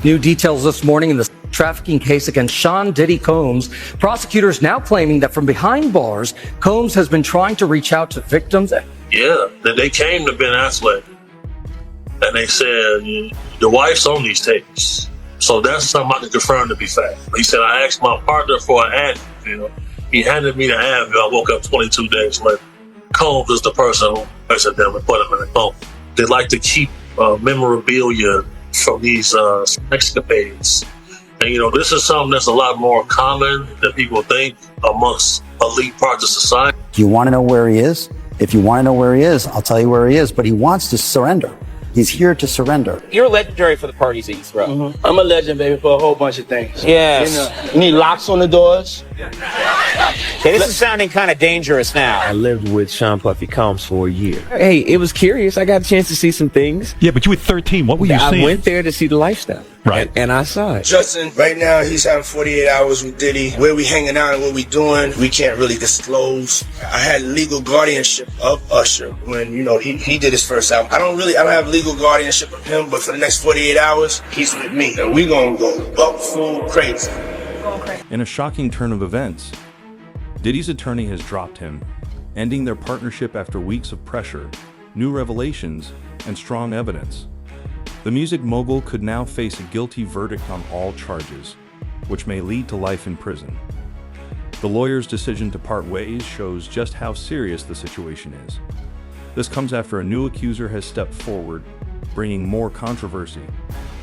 New details this morning in the trafficking case against Sean Diddy Combs. Prosecutors now claiming that from behind bars, Combs has been trying to reach out to victims. Yeah, that they came to Ben Affleck and they said, the wife's on these tapes. So that's something I can confirm to be fact. He said, I asked my partner for an Advil. He handed me the Advil. I woke up 22 days later. Combs is the person who arrested them and put him in a coma. They like to keep memorabilia from these escapades. And, this is something that's a lot more common than people think amongst elite parts of society. Do you want to know where he is? If you want to know where he is, I'll tell you where he is, but he wants to surrender. He's here to surrender. You're legendary for the parties that you throw. Mm-hmm. I'm a legend, baby, for a whole bunch of things. Yes. You need locks on the doors. Okay, this is sounding kind of dangerous now. I lived with Sean Puffy Combs for a year. Hey, it was curious. I got a chance to see some things. Yeah, but you were 13. What were you seeing? I went there to see the lifestyle. Right. And I saw it. Justin, right now, he's having 48 hours with Diddy. Where we hanging out and what we doing, we can't really disclose. I had legal guardianship of Usher when, he did his first album. I don't have legal guardianship of him, but for the next 48 hours, he's with me. And we gonna go buck full crazy. In a shocking turn of events, Diddy's attorney has dropped him, ending their partnership after weeks of pressure, new revelations, and strong evidence. The music mogul could now face a guilty verdict on all charges, which may lead to life in prison. The lawyer's decision to part ways shows just how serious the situation is. This comes after a new accuser has stepped forward, bringing more controversy.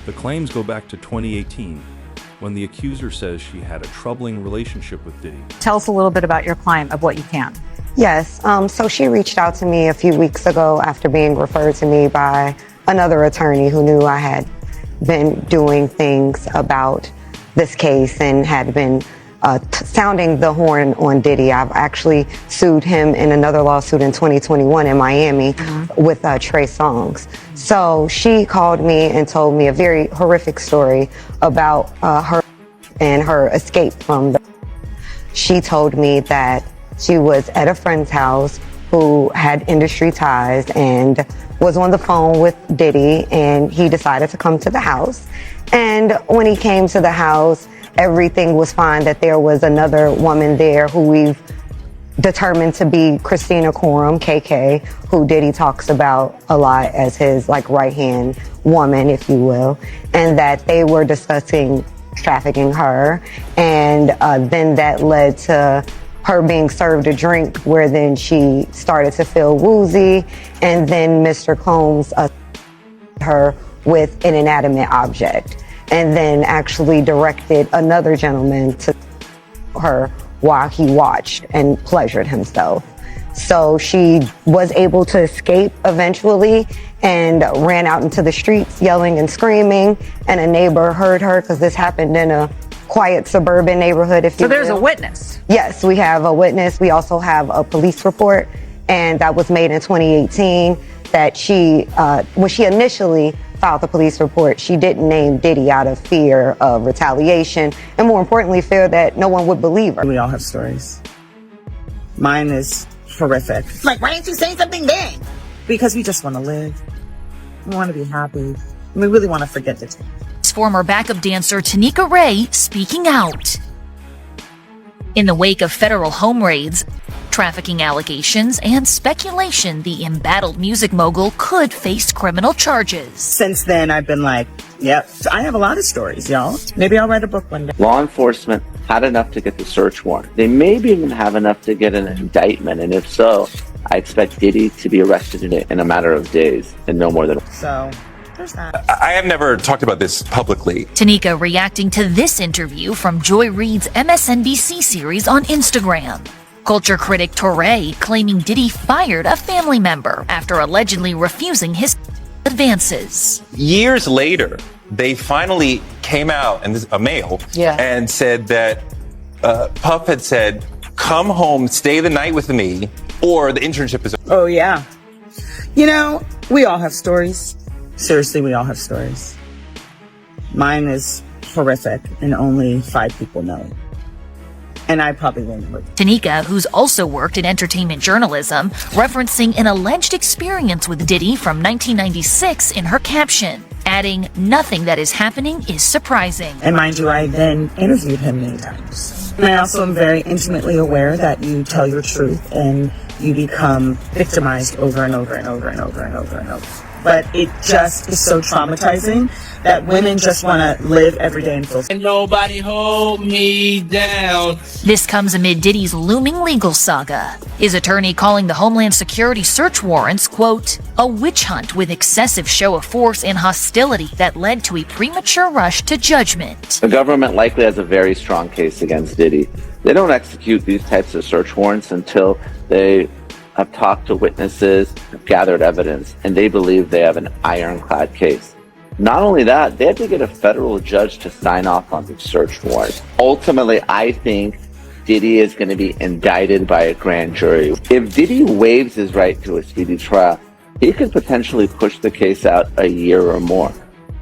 The claims go back to 2018, when the accuser says she had a troubling relationship with Diddy. Tell us a little bit about your client, of what you can. Yes, so she reached out to me a few weeks ago after being referred to me by another attorney who knew I had been doing things about this case and had been sounding the horn on Diddy. I've actually sued him in another lawsuit in 2021 in Miami with Trey Songz. So she called me and told me a very horrific story about her and her escape from the... She told me that she was at a friend's house who had industry ties and was on the phone with Diddy, and he decided to come to the house. And when he came to the house, everything was fine, that there was another woman there who we've determined to be Christina Coram, KK, who Diddy talks about a lot as his right-hand woman, if you will, and that they were discussing trafficking her. And then that led to her being served a drink where then she started to feel woozy, and then Mr. Combs her with an inanimate object, and then actually directed another gentleman to her while he watched and pleasured himself. So she was able to escape eventually and ran out into the streets yelling and screaming, and a neighbor heard her because this happened in a quiet suburban neighborhood, if you will. So there's a witness? Yes, we have a witness. We also have a police report, and that was made in 2018, that she, when she initially filed the police report, she didn't name Diddy out of fear of retaliation, and more importantly, fear that no one would believe her. We all have stories. Mine is horrific. Why didn't you say something then? Because we just want to live. We want to be happy. We really want to forget the time. Former backup dancer Tanika Ray speaking out. In the wake of federal home raids, trafficking allegations, and speculation the embattled music mogul could face criminal charges. Since then, I've been like, yep, I have a lot of stories, y'all. Maybe I'll write a book one day. Law enforcement had enough to get the search warrant. They maybe even have enough to get an indictment, and if so, I expect Diddy to be arrested in a matter of days, and no more than... So... I have never talked about this publicly. Tanika reacting to this interview from Joy Reid's MSNBC series on Instagram. Culture critic Torre claiming Diddy fired a family member after allegedly refusing his advances. Years later, they finally came out, and this is a male, and said that Puff had said, come home, stay the night with me, or the internship is... Oh, yeah. We all have stories. Seriously, we all have stories. Mine is horrific, and only 5 people know it. And I probably won't know it. Tanika, who's also worked in entertainment journalism, referencing an alleged experience with Diddy from 1996 in her caption. adding nothing that is happening is surprising. And mind you, I then interviewed him many times. And I also am very intimately aware that you tell your truth and you become victimized over and over and over and over and over and over. But it just is so traumatizing that women just want to live every day and feel. And nobody hold me down. This comes amid Diddy's looming legal saga. His attorney calling the Homeland Security search warrants, quote, a witch hunt with excessive show of force and hostility that led to a premature rush to judgment. The government likely has a very strong case against Diddy. They don't execute these types of search warrants until they have talked to witnesses, have gathered evidence, and they believe they have an ironclad case. Not only that, they have to get a federal judge to sign off on the search warrant. Ultimately, I think Diddy is going to be indicted by a grand jury. If Diddy waives his right to a speedy trial, he could potentially push the case out a year or more.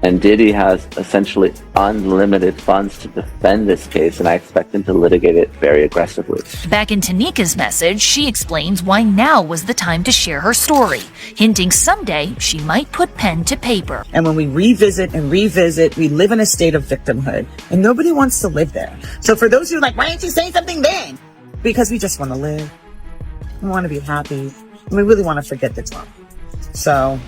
And Diddy has essentially unlimited funds to defend this case, and I expect him to litigate it very aggressively. Back in Tanika's message, she explains why now was the time to share her story, hinting someday she might put pen to paper. And when we revisit, we live in a state of victimhood, and nobody wants to live there. So for those who are like, why didn't you say something then? Because we just want to live. We want to be happy. And we really want to forget the trauma. So,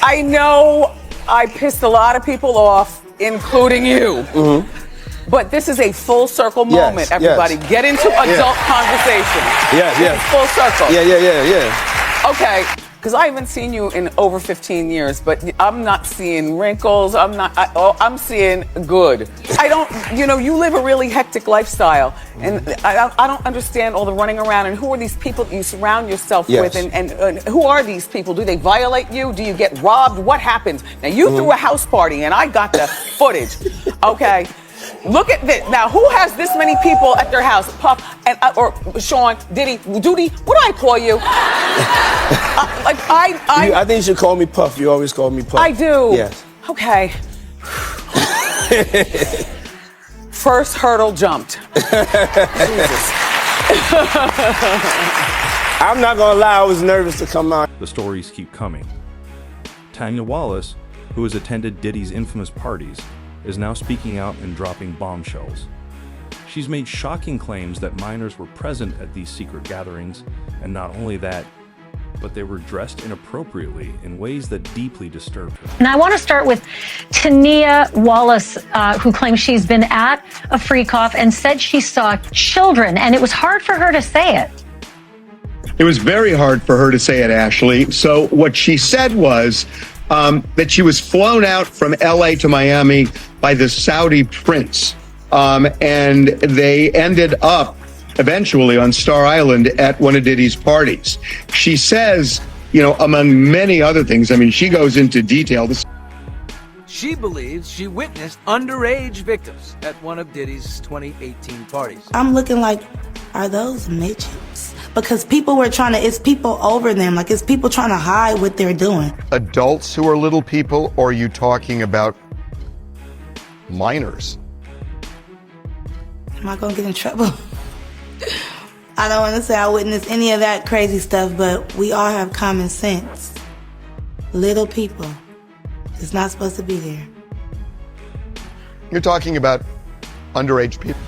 I know I pissed a lot of people off, including you. Mm-hmm. But this is a full circle moment, everybody. Yes. Get into adult conversation. Yeah. Full circle. Yeah. Okay, because I haven't seen you in over 15 years, but I'm not seeing wrinkles. I'm seeing good. You live a really hectic lifestyle, and I don't understand all the running around, and who are these people that you surround yourself with, and who are these people? Do they violate you? Do you get robbed? What happens? Now, you threw a house party, and I got the footage, okay? Look at this. Now, who has this many people at their house? Puff, and or Sean, Diddy, Doody, what do I call you? I think you should call me Puff. You always call me Puff. I do. Yes. Okay. First hurdle jumped. Jesus. I'm not gonna lie, I was nervous to come out. The stories keep coming. Tanya Wallace, who has attended Diddy's infamous parties, is now speaking out and dropping bombshells. She's made shocking claims that minors were present at these secret gatherings, and not only that, but they were dressed inappropriately in ways that deeply disturbed her. And I want to start with Tanya Wallace, who claims she's been at a freak-off and said she saw children, and it was hard for her to say it. It was very hard for her to say it, Ashley. So what she said was that she was flown out from LA to Miami by the Saudi prince. And they ended up eventually on Star Island at one of Diddy's parties. She says, among many other things, she goes into detail. She believes she witnessed underage victims at one of Diddy's 2018 parties. I'm looking like, are those midgets? Because people were it's people over them, it's people trying to hide what they're doing. Adults who are little people, or are you talking about minors? Am I gonna get in trouble? I don't want to say I witnessed any of that crazy stuff, but we all have common sense. Little people. It's not supposed to be there. You're talking about underage people.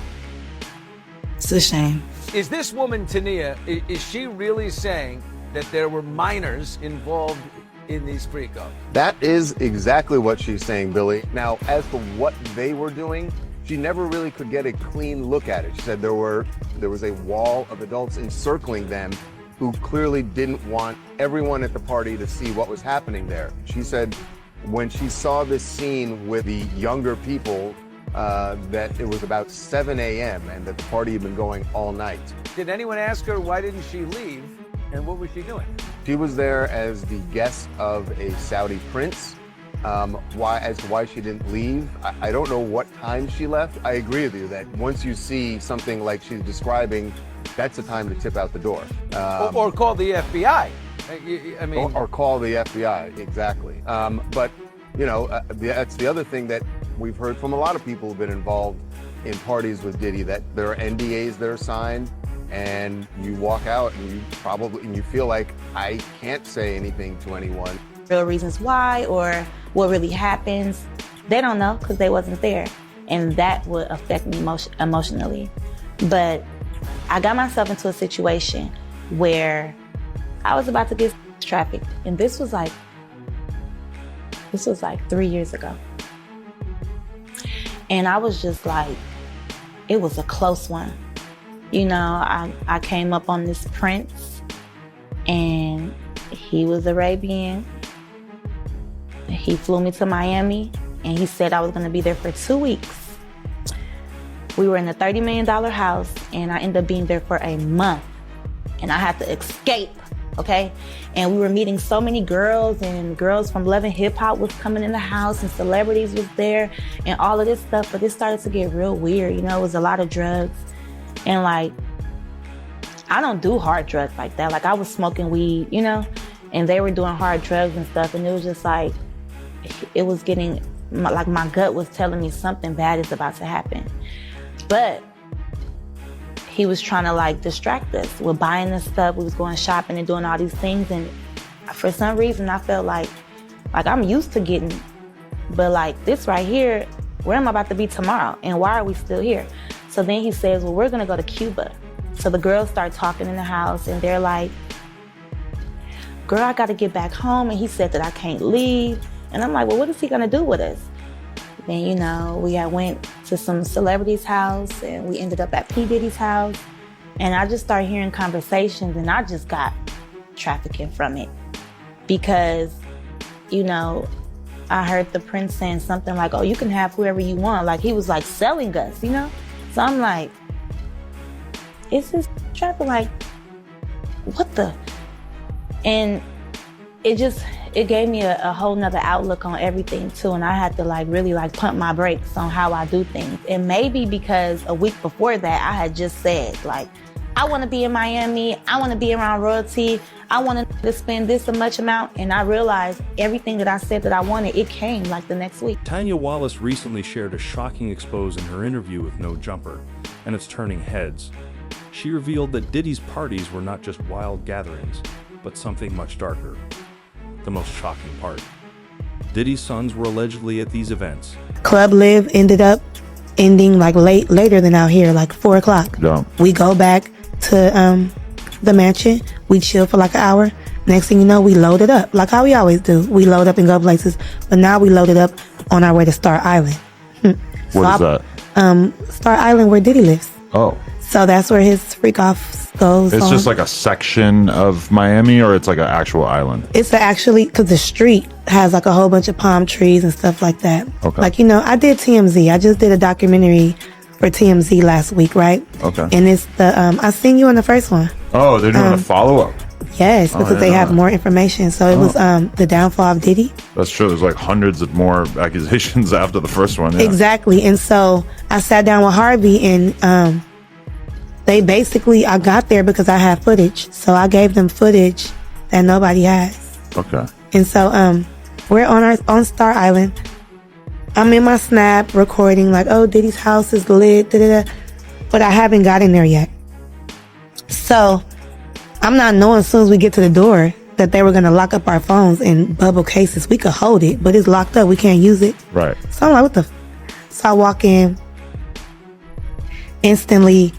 It's a shame. Is this woman, Tanya, is she really saying that there were minors involved in these freak-offs? That is exactly what she's saying, Billy. Now, as for what they were doing, she never really could get a clean look at it. She said there was a wall of adults encircling them who clearly didn't want everyone at the party to see what was happening there. She said when she saw this scene with the younger people, that it was about 7 a.m. and that the party had been going all night. Did anyone ask her why didn't she leave, and what was she doing? She was there as the guest of a Saudi prince. As to why she didn't leave, I don't know what time she left. I agree with you that once you see something like she's describing, that's the time to tip out the door. Or call the FBI. Or call the FBI, exactly. But, that's the other thing that we've heard from a lot of people who've been involved in parties with Diddy, that there are NDAs that are signed, and you walk out and you feel like, I can't say anything to anyone. Real reasons why, or what really happens, they don't know because they wasn't there. And that would affect me emotionally. But I got myself into a situation where I was about to get trafficked. And this was like 3 years ago. And I was just like, it was a close one. You know, I came up on this prince, and he was Arabian. He flew me to Miami, and he said I was gonna be there for 2 weeks. We were in a $30 million house, and I ended up being there for a month. And I had to escape, okay? And we were meeting so many girls, and girls from Love and Hip Hop was coming in the house, and celebrities was there, and all of this stuff. But it started to get real weird, you know? It was a lot of drugs. And like, I don't do hard drugs like that. Like, I was smoking weed, you know? And they were doing hard drugs and stuff. And it was just like, it was getting, like my gut was telling me something bad is about to happen. But he was trying to like distract us with buying this stuff. We was going shopping and doing all these things. And for some reason, I felt like I'm used to getting, but like this right here, where am I about to be tomorrow? And why are we still here? So then he says, well, we're gonna go to Cuba. So the girls start talking in the house, and they're like, girl, I gotta get back home. And he said that I can't leave. And I'm like, well, what is he gonna do with us? Then, you know, we had went to some celebrity's house, and we ended up at P. Diddy's house. And I just started hearing conversations, and I just got trafficking from it. Because, you know, I heard the prince saying something like, oh, you can have whoever you want. Like, he was like selling us, you know? So I'm like, is this trafficking? Like, what the? And it gave me a whole nother outlook on everything too. And I had to like really like pump my brakes on how I do things. And maybe because a week before that, I had just said like, I want to be in Miami. I want to be around royalty. I want to spend this much amount. And I realized everything that I said that I wanted, it came like the next week. Tanya Wallace recently shared a shocking expose in her interview with No Jumper, and it's turning heads. She revealed that Diddy's parties were not just wild gatherings, but something much darker. The most shocking part. Diddy's sons were allegedly at these events. Club Live ended up ending like later than out here, like 4 o'clock. Yeah. We go back to the mansion. We chill for like an hour. Next thing you know, we load it up, like how we always do. We load up and go places, but now we loaded up on our way to Star Island. What is that? Star Island, where Diddy lives. Oh. So that's where his freak off goes. It's just like a section of Miami, or it's like an actual island? It's actually, because the street has like a whole bunch of palm trees and stuff like that. Okay. Like, you know, I did TMZ. I just did a documentary for TMZ last week, right? Okay. And it's the, I seen you on the first one. Oh, they're doing a follow-up. Yes, because they have more information. So it was the downfall of Diddy. That's true. There's like hundreds of more accusations after the first one. Yeah. Exactly. And so I sat down with Harvey, and they basically, I got there because I had footage. So I gave them footage that nobody has. Okay. And so we're on Star Island. I'm in my Snap recording like, oh, Diddy's house is lit, da-da-da. But I haven't gotten there yet. So I'm not knowing as soon as we get to the door that they were going to lock up our phones in bubble cases. We could hold it, but it's locked up. We can't use it. Right. So I'm like, what the? So I walk in. Instantly,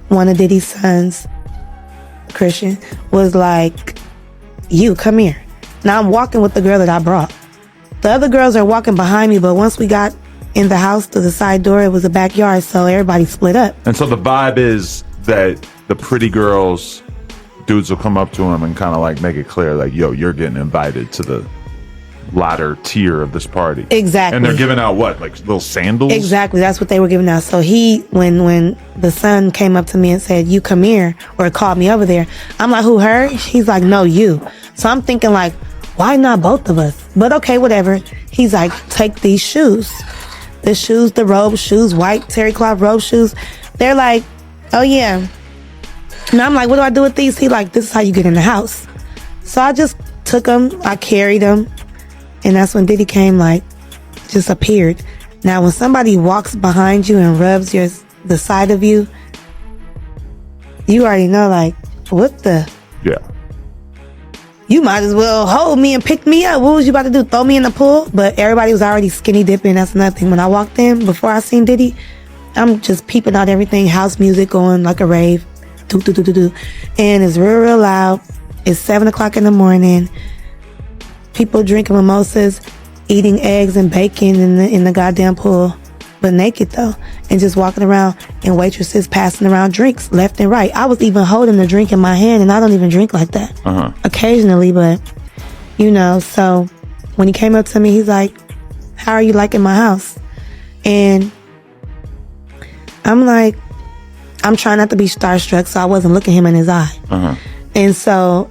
one of Diddy's sons, Christian, was like, you, come here. Now I'm walking with the girl that I brought. The other girls are walking behind me, but once we got in the house to the side door, it was a backyard, so everybody split up. And so the vibe is that the pretty girls, dudes will come up to him and kind of like make it clear, like, yo, you're getting invited to the latter tier of this party. Exactly. And they're giving out what, like little sandals? Exactly, that's what they were giving out. So when the son came up to me and said, you come here, or called me over there, I'm like, who, her? He's like, no, you. So I'm thinking like, why not both of us? But okay, whatever. He's like, take these shoes. The shoes, the robe shoes, white terry cloth robe shoes. They're like, oh yeah. And I'm like, what do I do with these? He like, this is how you get in the house. So I just took them, I carried them. And that's when Diddy came, like, just appeared. Now, when somebody walks behind you and rubs the side of you, you already know, like, what the? Yeah. you might as well hold me and pick me up. What was you about to do? Throw me in the pool? But everybody was already skinny dipping. That's nothing. When I walked in, before I seen Diddy, I'm just peeping out everything. House music going like a rave. Do, do, do, do, do. And it's real, real loud. It's 7 o'clock in the morning. People drinking mimosas, eating eggs and bacon in the goddamn pool. But naked though, and just walking around, and waitresses passing around drinks left and right. I was even holding the drink in my hand, and I don't even drink like that. Occasionally, but so when he came up to me, he's like, how are you liking my house? And I'm like, I'm trying not to be starstruck, so I wasn't looking him in his eye. And so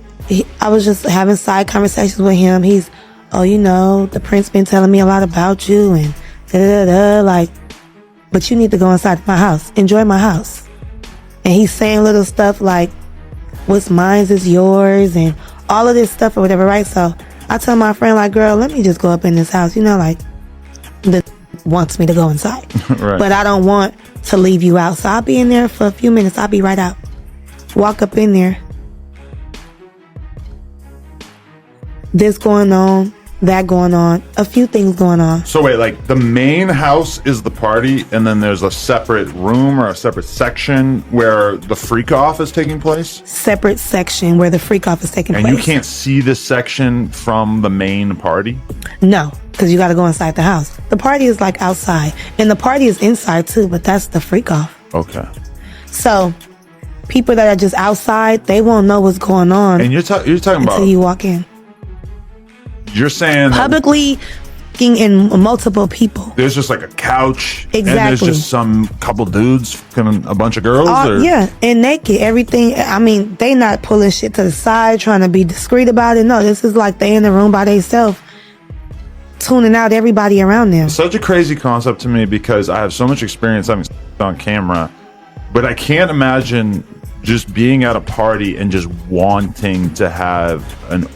I was just having side conversations with him. He's, the prince been telling me a lot about you, and like, but you need to go inside my house. Enjoy my house. And he's saying little stuff like, what's mine is yours, and all of this stuff or whatever, right? So I tell my friend, like, girl, let me just go up in this house. The wants me to go inside. Right. But I don't want to leave you out. So I'll be in there for a few minutes. I'll be right out. Walk up in there. This going on, that going on, a few things going on. So wait, like the main house is the party, and then there's a separate room or a separate section where the freak off is taking place? Separate section where the freak off is taking place. And you can't see this section from the main party? No, because you got to go inside the house. The party is like outside, and the party is inside too, but that's the freak off. Okay. So people that are just outside, they won't know what's going on. And you're talking about until you walk in. You're saying publicly in multiple people. There's just like a couch, exactly, and there's just some couple dudes and a bunch of girls. Yeah, and naked, everything. I mean, they not pulling shit to the side, trying to be discreet about it. No, this is like they in the room by themselves, tuning out everybody around them. Such a crazy concept to me because I have so much experience having on camera, but I can't imagine just being at a party and just wanting to have an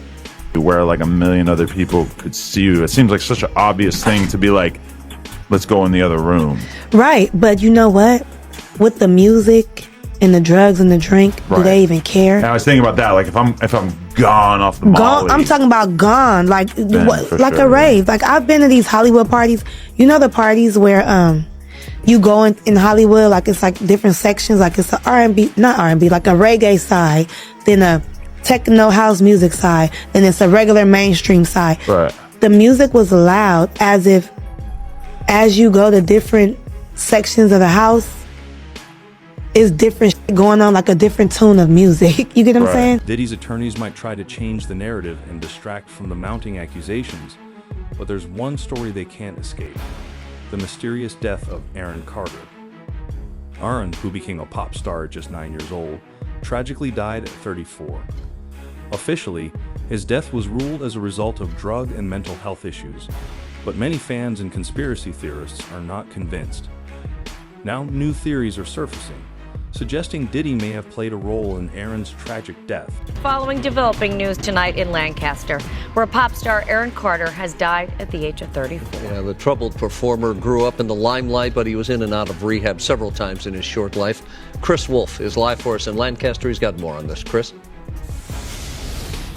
where like a million other people could see you. It seems like such an obvious thing to be like, let's go in the other room. Right, but you know what? With the music and the drugs and the drink, do they even care? And I was thinking about that. Like if I'm gone off the molly. I'm talking about gone, like a rave. Like I've been to these Hollywood parties. You know the parties where you go in Hollywood, like it's like different sections. Like it's a R&B, not R&B, like a reggae side, then a techno house music side, and it's a regular mainstream side. Right. The music was loud, as if as you go to different sections of the house, it's different shit going on, like a different tune of music. You get what I'm saying? Diddy's attorneys might try to change the narrative and distract from the mounting accusations, but there's one story they can't escape: the mysterious death of Aaron Carter. Aaron, who became a pop star at just 9 years old, tragically died at 34. Officially, his death was ruled as a result of drug and mental health issues, but many fans and conspiracy theorists are not convinced. Now new theories are surfacing, suggesting Diddy may have played a role in Aaron's tragic death. Following developing news tonight in Lancaster, where pop star Aaron Carter has died at the age of 34. Yeah, the troubled performer grew up in the limelight, but he was in and out of rehab several times in his short life. Chris Wolf is live for us in Lancaster. He's got more on this. Chris?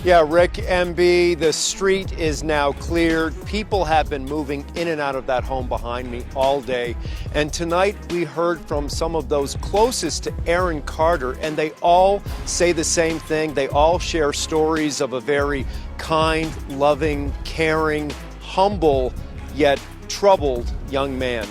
Yeah, Rick, MB, the street is now cleared. People have been moving in and out of that home behind me all day. And tonight we heard from some of those closest to Aaron Carter, and they all say the same thing. They all share stories of a very kind, loving, caring, humble, yet troubled young man.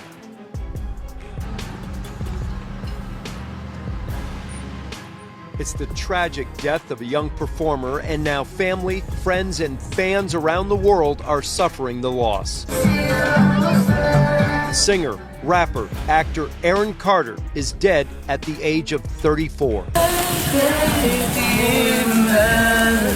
It's the tragic death of a young performer, and now family, friends, and fans around the world are suffering the loss. Singer, rapper, actor Aaron Carter is dead at the age of 34.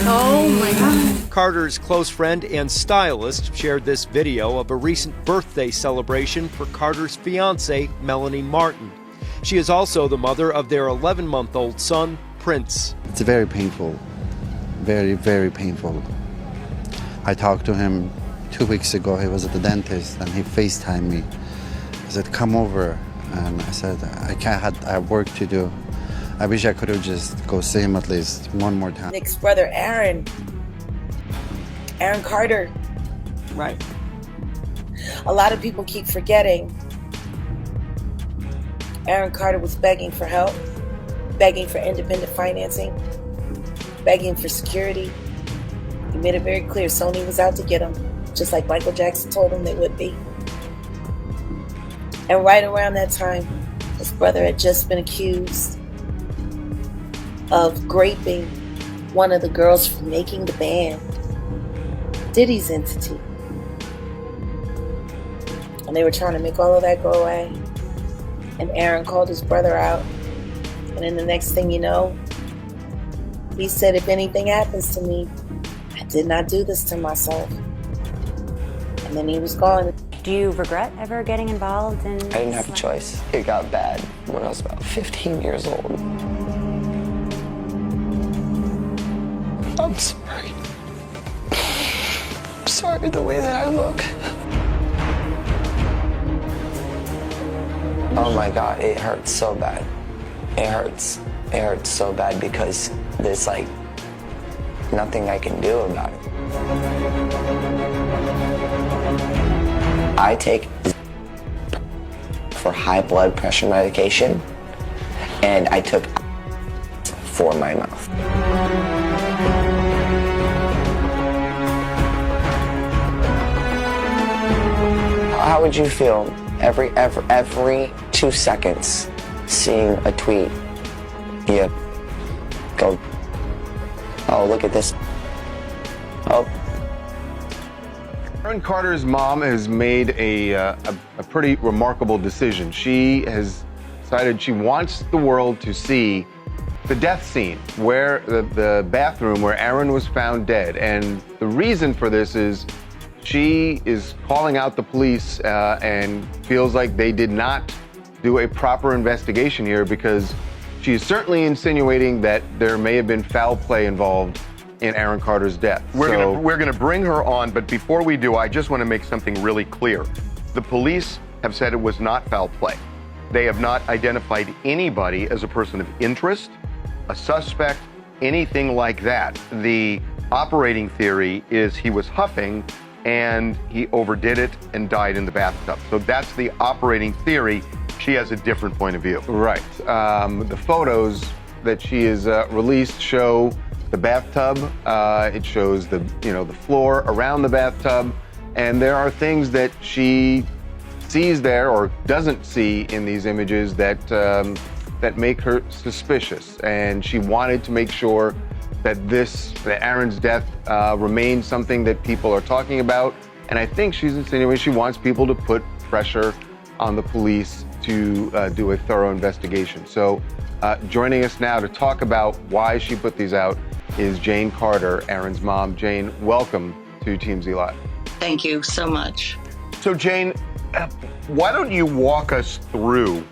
Oh my God. Carter's close friend and stylist shared this video of a recent birthday celebration for Carter's fiancée, Melanie Martin. She is also the mother of their 11-month-old son, Prince. It's very painful, very, very painful. I talked to him 2 weeks ago. He was at the dentist and he FaceTimed me. He said, come over. And I said, I have work to do. I wish I could have just go see him at least one more time. Nick's brother Aaron Aaron Carter. Right. A lot of people keep forgetting Aaron Carter was begging for help, begging for independent financing, begging for security. He made it very clear Sony was out to get him, just like Michael Jackson told him they would be. And right around that time, his brother had just been accused of graping one of the girls from making the band, Diddy's entity. And they were trying to make all of that go away. And Aaron called his brother out. And then the next thing you know, he said, if anything happens to me, I did not do this to myself. And then he was gone. Do you regret ever getting involved in? I didn't have a choice. It got bad when I was about 15 years old. I'm sorry. I'm sorry the way that I look. Oh my God, it hurts so bad. It hurts. It hurts so bad because there's like nothing I can do about it. I take for high blood pressure medication, and I took for my mouth. How would you feel every 2 seconds seeing a tweet? You go, oh, look at this. Oh. Aaron Carter's mom has made a pretty remarkable decision. She has decided she wants the world to see the death scene, where the bathroom where Aaron was found dead. And the reason for this is she is calling out the police and feels like they did not do a proper investigation here, because she is certainly insinuating that there may have been foul play involved in Aaron Carter's death. We're gonna bring her on, but before we do, I just want to make something really clear. The police have said it was not foul play. They have not identified anybody as a person of interest, a suspect, anything like that. The operating theory is he was huffing and he overdid it and died in the bathtub. So that's the operating theory. She has a different point of view. Right. The photos that she has released show the bathtub. It shows the floor around the bathtub, and there are things that she sees there or doesn't see in these images that that make her suspicious. And she wanted to make sure that Aaron's death remains something that people are talking about. And I think she's insinuating she wants people to put pressure on the police to do a thorough investigation. So joining us now to talk about why she put these out is Jane Carter, Aaron's mom. Jane, welcome to TMZ Live. Thank you so much. So Jane, why don't you walk us through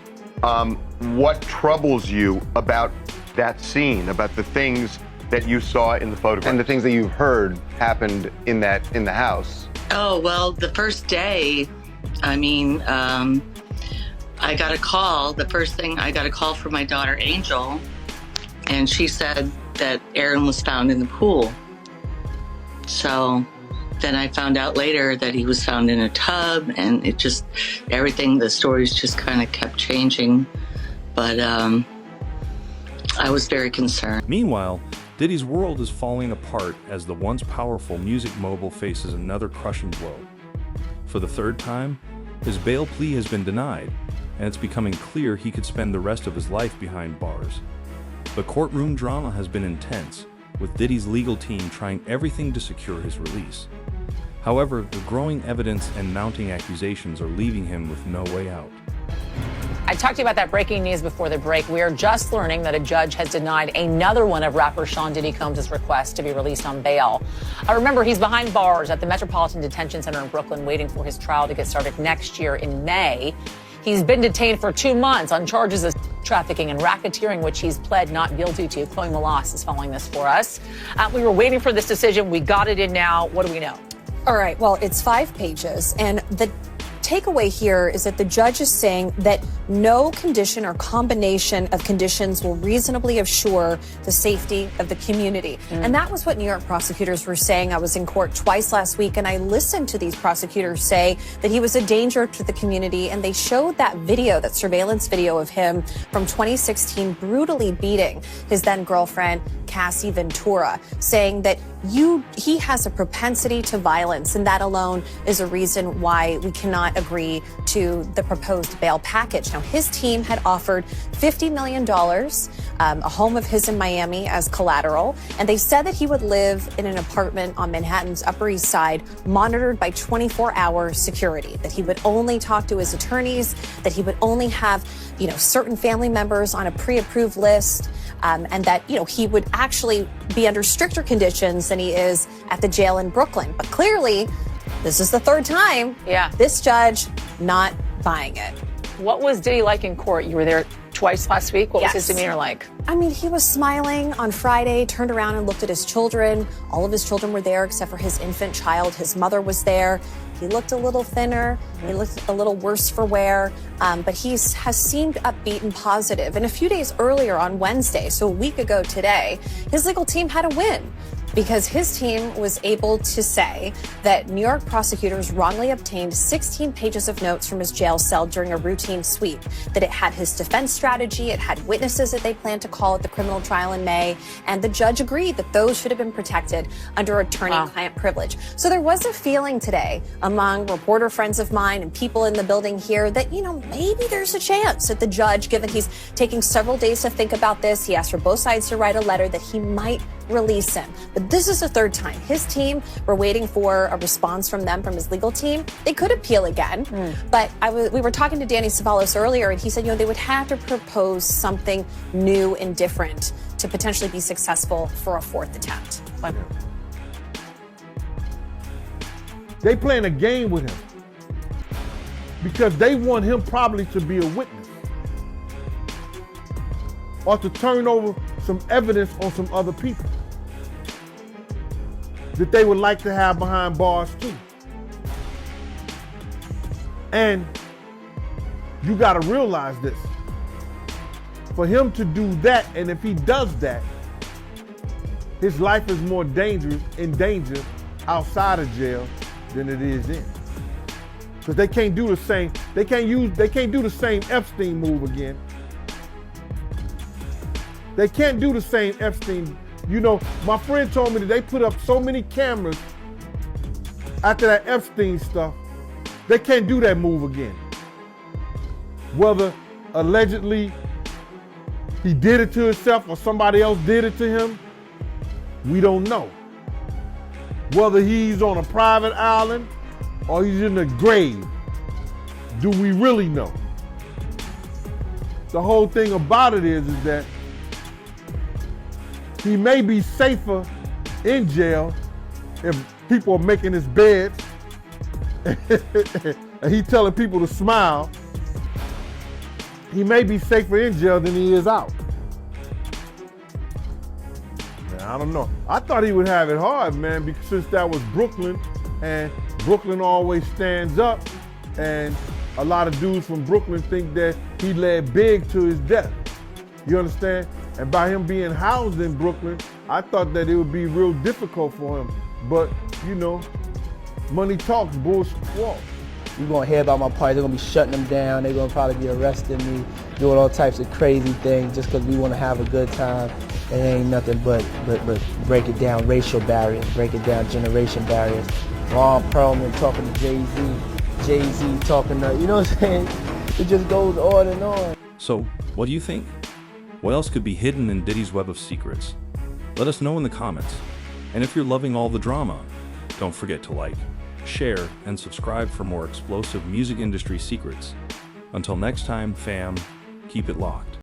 what troubles you about that scene, about the things that you saw in the photograph? And the things that you've heard happened in the house. Oh, well, the first day, I got a call. The first thing, I got a call from my daughter, Angel, and she said that Aaron was found in the pool. So then I found out later that he was found in a tub, and it just, the stories just kind of kept changing. But I was very concerned. Meanwhile, Diddy's world is falling apart as the once powerful music mogul faces another crushing blow. For the third time, his bail plea has been denied, and it's becoming clear he could spend the rest of his life behind bars. The courtroom drama has been intense, with Diddy's legal team trying everything to secure his release. However, the growing evidence and mounting accusations are leaving him with no way out. I talked to you about that breaking news before the break. We are just learning that a judge has denied another one of rapper Sean Diddy Combs' requests to be released on bail. Remember, he's behind bars at the Metropolitan Detention Center in Brooklyn, waiting for his trial to get started next year in May. He's been detained for 2 months on charges of trafficking and racketeering, which he's pled not guilty to. Chloe Wallace is following this for us. We were waiting for this decision. We got it in now. What do we know? All right. Well, it's 5 pages, and the takeaway here is that the judge is saying that no condition or combination of conditions will reasonably assure the safety of the community. And that was what New York prosecutors were saying. I was in court twice last week, and I listened to these prosecutors say that he was a danger to the community, and they showed that video, that surveillance video of him from 2016 brutally beating his then girlfriend, Cassie Ventura, saying that he has a propensity to violence, and that alone is a reason why we cannot agree to the proposed bail package. Now, his team had offered $50 million, a home of his in Miami as collateral, and they said that he would live in an apartment on Manhattan's Upper East Side, monitored by 24-hour security, that he would only talk to his attorneys, that he would only have, certain family members on a pre-approved list, and that, he would actually be under stricter conditions than he is at the jail in Brooklyn. But clearly, this is the third time. Yeah. This judge not buying it. What was Diddy like in court? You were there twice last week. What was his demeanor like? I mean, he was smiling on Friday, turned around and looked at his children. All of his children were there except for his infant child. His mother was there. He looked a little thinner. He looked a little worse for wear, but he has seemed upbeat and positive. And a few days earlier on Wednesday, so a week ago today, his legal team had a win, because his team was able to say that New York prosecutors wrongly obtained 16 pages of notes from his jail cell during a routine sweep, that it had his defense strategy, it had witnesses that they planned to call at the criminal trial in May, and the judge agreed that those should have been protected under attorney-client privilege. So there was a feeling today among reporter friends of mine and people in the building here that, maybe there's a chance that the judge, given he's taking several days to think about this, he asked for both sides to write a letter, that he might release him. But this is the third time. His team, we're waiting for a response from them, from his legal team. They could appeal again. But we were talking to Danny Savalos earlier, and he said, they would have to propose something new and different to potentially be successful for a fourth attempt. But they playing a game with him because they want him probably to be a witness or to turn over some evidence on some other people that they would like to have behind bars too. And you gotta realize this. For him to do that, and if he does that, his life is more in danger outside of jail than it is in. Because they can't do the same, they can't do the same Epstein move again. They can't do the same Epstein. My friend told me that they put up so many cameras after that Epstein stuff, they can't do that move again. Whether allegedly he did it to himself or somebody else did it to him, we don't know. Whether he's on a private island or he's in the grave, do we really know? The whole thing about it is that he may be safer in jail if people are making his bed and he telling people to smile. He may be safer in jail than he is out. Man, I don't know. I thought he would have it hard, man, because since that was Brooklyn, and Brooklyn always stands up, and a lot of dudes from Brooklyn think that he led big to his death. You understand? And by him being housed in Brooklyn, I thought that it would be real difficult for him. But, money talks, bullshit walks. You're gonna hear about my party, they're gonna be shutting them down, they're gonna probably be arresting me, doing all types of crazy things just because we wanna have a good time. It ain't nothing but break it down racial barriers, break it down generation barriers. Ron Perlman talking to Jay-Z talking to, you know what I'm saying? It just goes on and on. So, what do you think? What else could be hidden in Diddy's web of secrets? Let us know in the comments. And if you're loving all the drama, don't forget to like, share, and subscribe for more explosive music industry secrets. Until next time, fam, keep it locked.